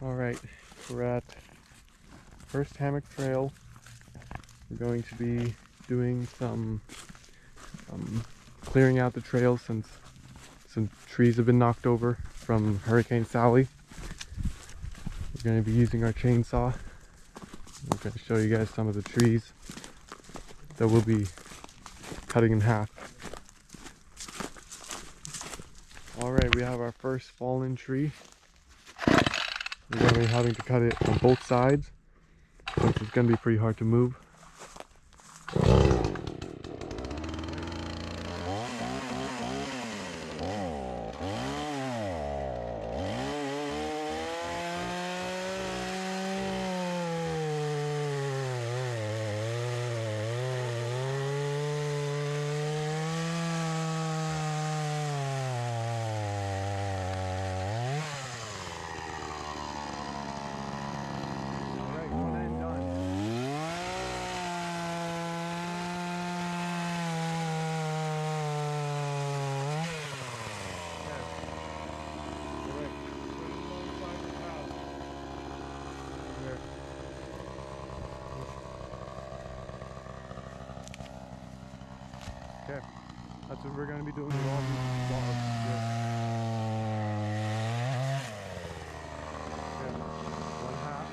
Alright, we're at first hammock trail. We're going to be doing some clearing out the trail since some trees have been knocked over from Hurricane Sally. We're going to be using our chainsaw. I'm going to show you guys some of the trees that we'll be cutting in half. Alright, we have our first fallen tree. We're going to be having to cut it on both sides, since it's going to be pretty hard to move. Okay, that's what we're going to be doing with all these logs here. Okay, one half.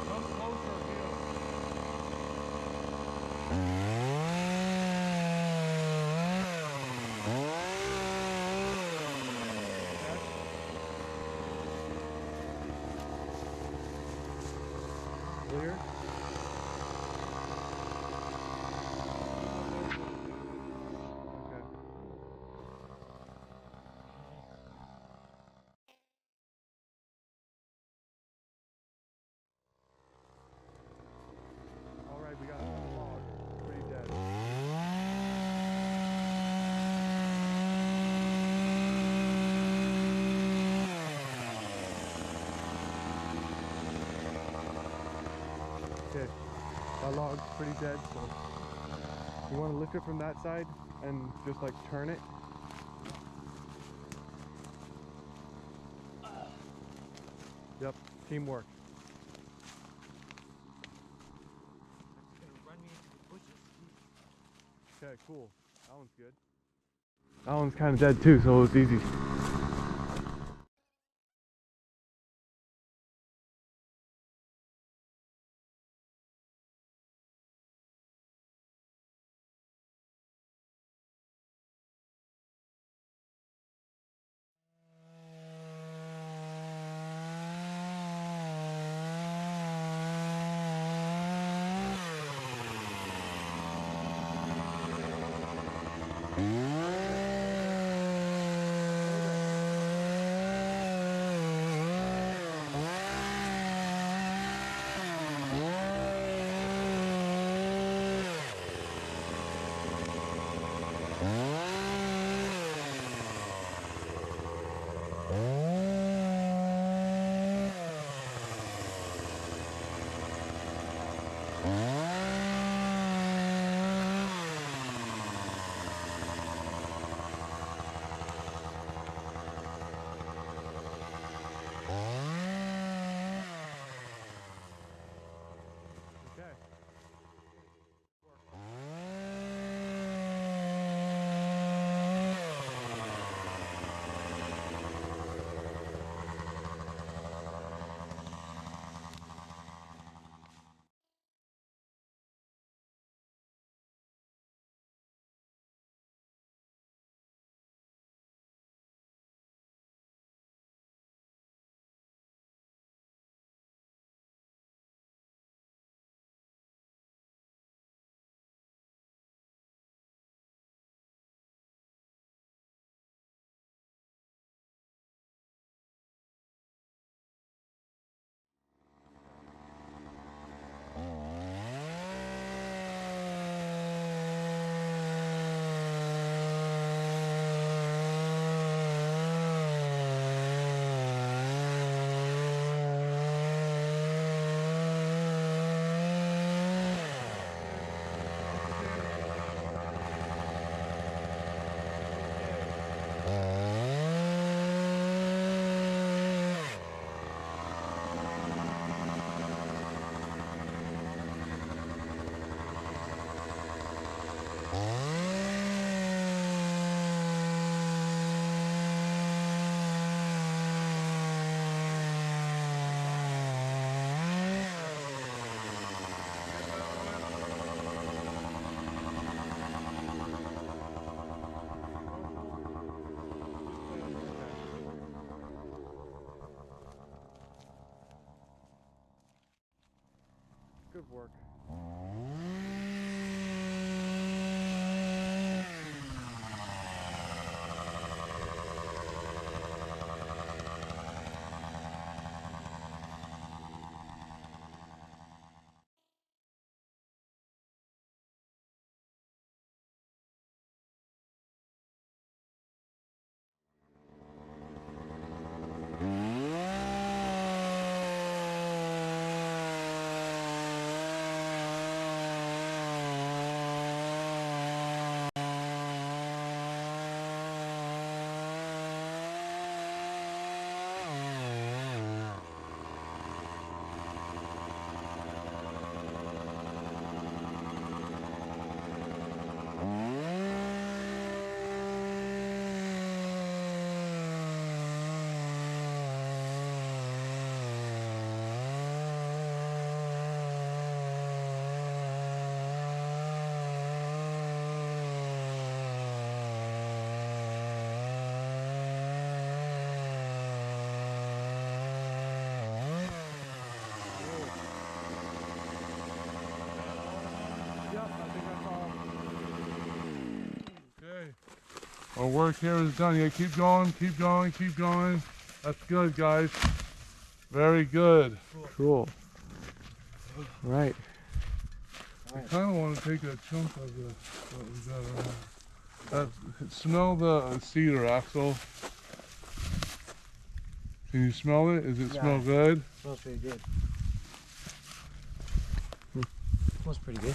Come closer here. Clear. Okay. All right, we got a log. Pretty dead. Okay, that log's pretty dead, so you want to lift it from that side and just like turn it. Yep, teamwork. It's gonna run me into the bushes. Okay, cool. That one's good. That one's kind of dead too, so it's easy. good work. Okay. Our work here is done. Yeah, keep going, keep going, keep going. That's good, guys. Very good. Cool. Right. I kind of want to take a chunk of the what we got around. Smell the cedar, Axel. Can you smell it? Does it smell good? Smells pretty good. Smells pretty good.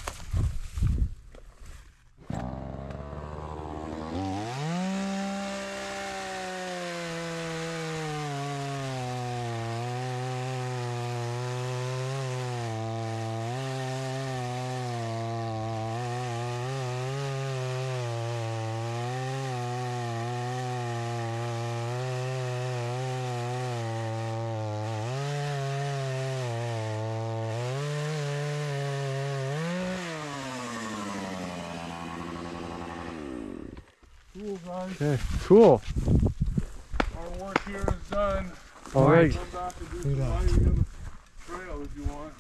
Cool, guys. Okay, cool. Our work here is done. All right. Come back and do some lighting on the trail if you want.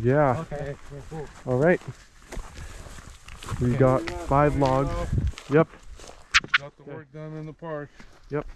Yeah. Okay, cool. All right. We got 5 logs. Yep. Got the work done in the park. Yep.